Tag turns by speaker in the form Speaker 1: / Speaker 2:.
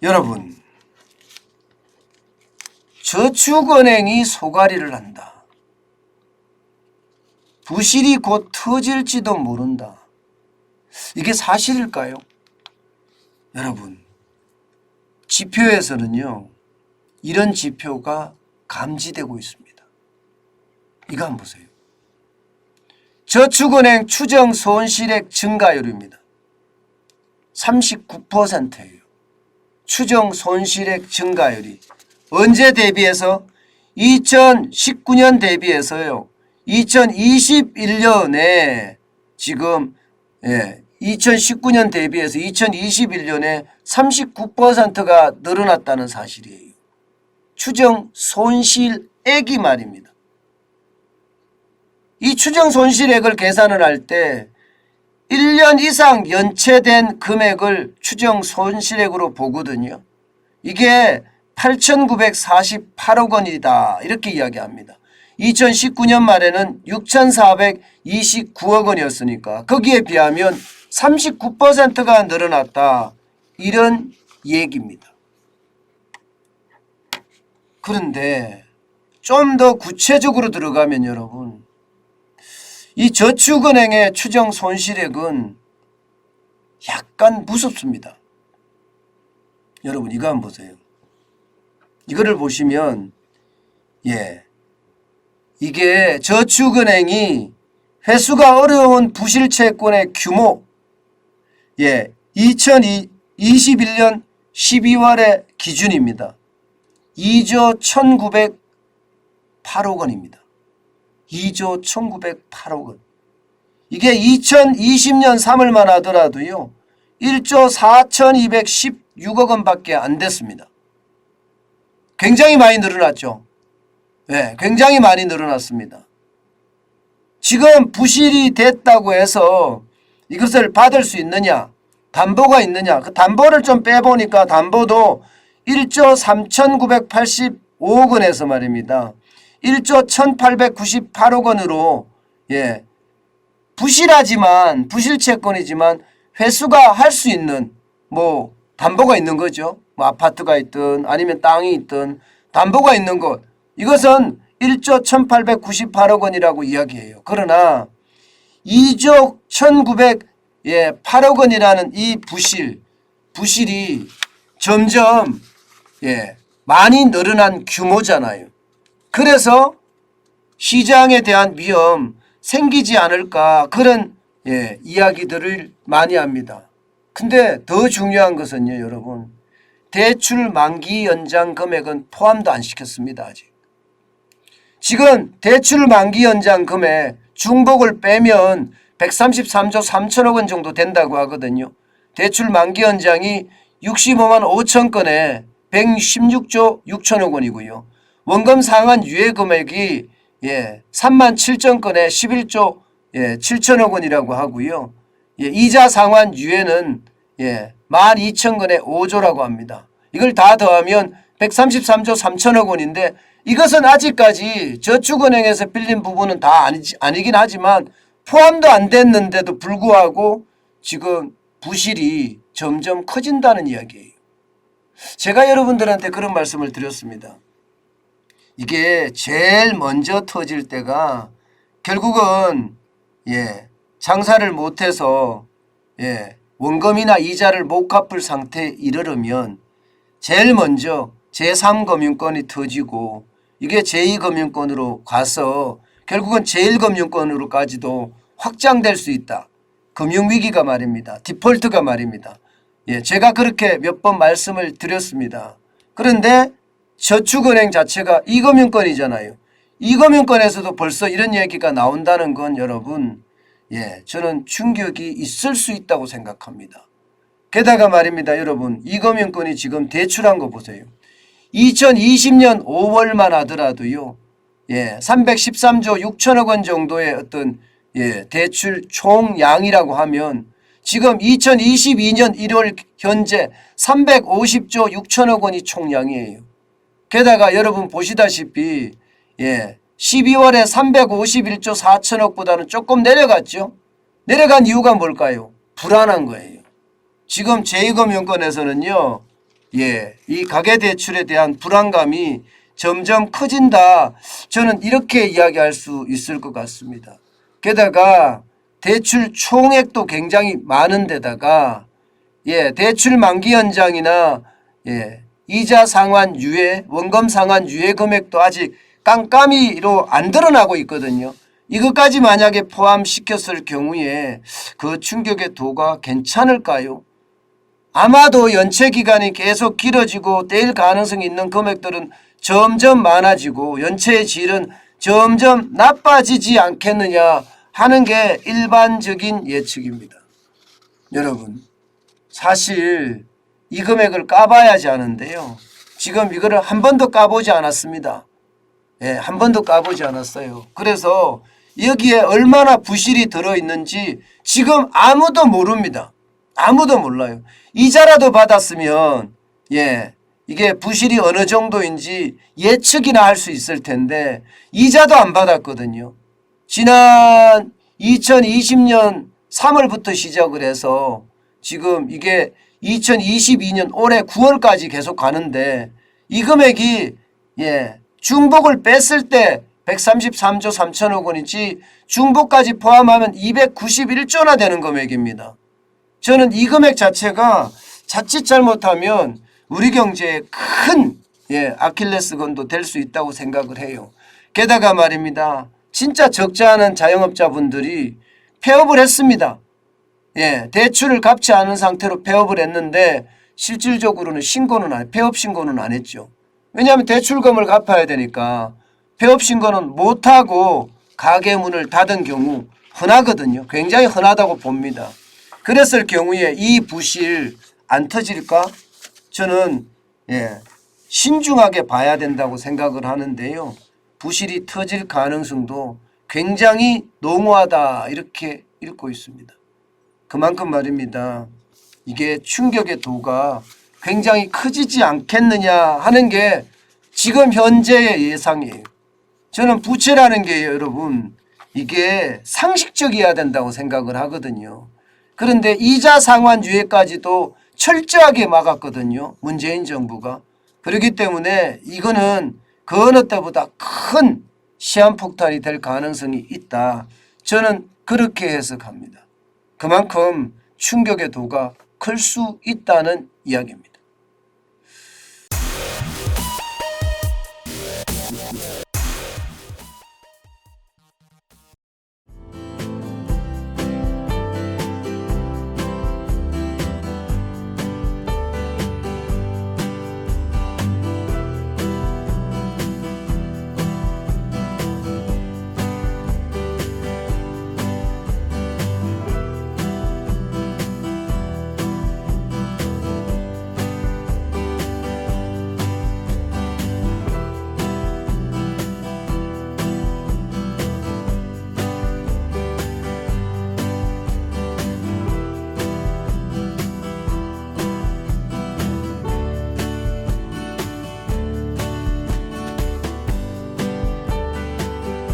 Speaker 1: 여러분, 저축은행이 소가리를 한다. 부실이 곧 터질지도 모른다. 이게 사실일까요? 여러분, 지표에서는요, 이런 지표가 감지되고 있습니다. 이거 한번 보세요. 저축은행 추정 손실액 증가율입니다. 39%예요. 추정 손실액 증가율이 언제 대비해서? 2019년 대비해서요. 2021년에 지금 2019년 대비해서 2021년에 39%가 늘어났다는 사실이에요. 추정 손실액이 말입니다. 이 추정 손실액을 계산을 할 때 1년 이상 연체된 금액을 추정 손실액으로 보거든요. 이게 8,948억 원이다 이렇게 이야기합니다. 2019년 말에는 6,429억 원이었으니까 거기에 비하면 39%가 늘어났다 이런 얘기입니다. 그런데 좀 더 구체적으로 들어가면 여러분, 이 저축은행의 추정 손실액은 약간 무섭습니다. 여러분 이거 한번 보세요. 이거를 보시면 이게 저축은행이 회수가 어려운 부실채권의 규모 2021년 12월의 기준입니다. 2조 1,908억 원입니다. 2조 1,908억 원. 이게 2020년 3월만 하더라도요. 1조 4,216억 원밖에 안 됐습니다. 굉장히 많이 늘어났죠. 굉장히 많이 늘어났습니다. 지금 부실이 됐다고 해서 이것을 받을 수 있느냐? 담보가 있느냐? 그 담보를 좀 빼보니까 담보도 1조 3,985억 원에서 말입니다. 1조 1,898억 원으로 부실하지만 부실채권이지만 회수가 할 수 있는 담보가 있는 거죠. 아파트가 있든 아니면 땅이 있든 담보가 있는 것, 이것은 1조 1,898억 원이라고 이야기해요. 그러나 2조 1,908억 원이라는 이 부실이 점점 많이 늘어난 규모잖아요. 그래서 시장에 대한 위험 생기지 않을까 그런 이야기들을 많이 합니다. 근데 더 중요한 것은요, 여러분, 대출 만기 연장 금액은 포함도 안 시켰습니다. 아직. 지금 대출 만기 연장 금액 중복을 빼면 133조 3천억 원 정도 된다고 하거든요. 대출 만기 연장이 65만 5천 건에 116조 6천억 원이고요. 원금 상환 유예 금액이 3만 7천 건에 11조 7천억 원이라고 하고요. 이자 상환 유예는 12,000건에 5조라고 합니다. 이걸 다 더하면 133조 3천억 원인데 이것은 아직까지 저축은행에서 빌린 부분은 다 아니긴 하지만 포함도 안 됐는데도 불구하고 지금 부실이 점점 커진다는 이야기예요. 제가 여러분들한테 그런 말씀을 드렸습니다. 이게 제일 먼저 터질 때가 결국은 장사를 못해서 원금이나 이자를 못 갚을 상태에 이르르면 제일 먼저 제3금융권이 터지고 이게 제2금융권으로 가서 결국은 제1금융권으로까지도 확장될 수 있다. 금융위기가 말입니다. 디폴트가 말입니다. 제가 그렇게 몇 번 말씀을 드렸습니다. 그런데 저축은행 자체가 2금융권이잖아요. 2금융권에서도 벌써 이런 얘기가 나온다는 건 여러분, 저는 충격이 있을 수 있다고 생각합니다. 게다가 말입니다. 여러분, 2금융권이 지금 대출한 거 보세요. 2020년 5월만 하더라도요. 313조 6천억 원 정도의 어떤 대출 총량이라고 하면 지금 2022년 1월 현재 350조 6천억 원이 총량이에요. 게다가 여러분 보시다시피 12월에 351조 4천억보다는 조금 내려갔죠. 내려간 이유가 뭘까요? 불안한 거예요. 지금 제2금융권에서는요. 이 가계대출에 대한 불안감이 점점 커진다. 저는 이렇게 이야기할 수 있을 것 같습니다. 게다가 대출 총액도 굉장히 많은 데다가 대출 만기 연장이나 이자 상환 유예, 원금 상환 유예 금액도 아직 깜깜이로 안 드러나고 있거든요. 이것까지 만약에 포함시켰을 경우에 그 충격의 도가 괜찮을까요? 아마도 연체 기간이 계속 길어지고 떼일 가능성이 있는 금액들은 점점 많아지고 연체의 질은 점점 나빠지지 않겠느냐 하는 게 일반적인 예측입니다. 여러분, 사실 이 금액을 까봐야지 하는데요. 지금 이거를 한 번도 까보지 않았습니다. 한 번도 까보지 않았어요. 그래서 여기에 얼마나 부실이 들어있는지 지금 아무도 모릅니다. 아무도 몰라요. 이자라도 받았으면 이게 부실이 어느 정도인지 예측이나 할 수 있을 텐데 이자도 안 받았거든요. 지난 2020년 3월부터 시작을 해서 지금 이게 2022년 올해 9월까지 계속 가는데 이 금액이 중복을 뺐을 때 133조 3천억 원이지 중복까지 포함하면 291조나 되는 금액입니다. 저는 이 금액 자체가 자칫 잘못하면 우리 경제에 큰 아킬레스건도 될 수 있다고 생각을 해요. 게다가 말입니다. 진짜 적지 않은 자영업자분들이 폐업을 했습니다. 대출을 갚지 않은 상태로 폐업을 했는데 실질적으로는 폐업 신고는 안 했죠. 왜냐하면 대출금을 갚아야 되니까 폐업 신고는 못하고 가게 문을 닫은 경우 흔하거든요. 굉장히 흔하다고 봅니다. 그랬을 경우에 이 부실 안 터질까? 저는 신중하게 봐야 된다고 생각을 하는데요. 부실이 터질 가능성도 굉장히 농후하다 이렇게 읽고 있습니다. 그만큼 말입니다. 이게 충격의 도가 굉장히 커지지 않겠느냐 하는 게 지금 현재의 예상이에요. 저는 부채라는 게 여러분 이게 상식적이어야 된다고 생각을 하거든요. 그런데 이자 상환 유예까지도 철저하게 막았거든요. 문재인 정부가. 그렇기 때문에 이거는 그 어느 때보다 큰 시한폭탄이 될 가능성이 있다. 저는 그렇게 해석합니다. 그만큼 충격의 도가 클 수 있다는 이야기입니다.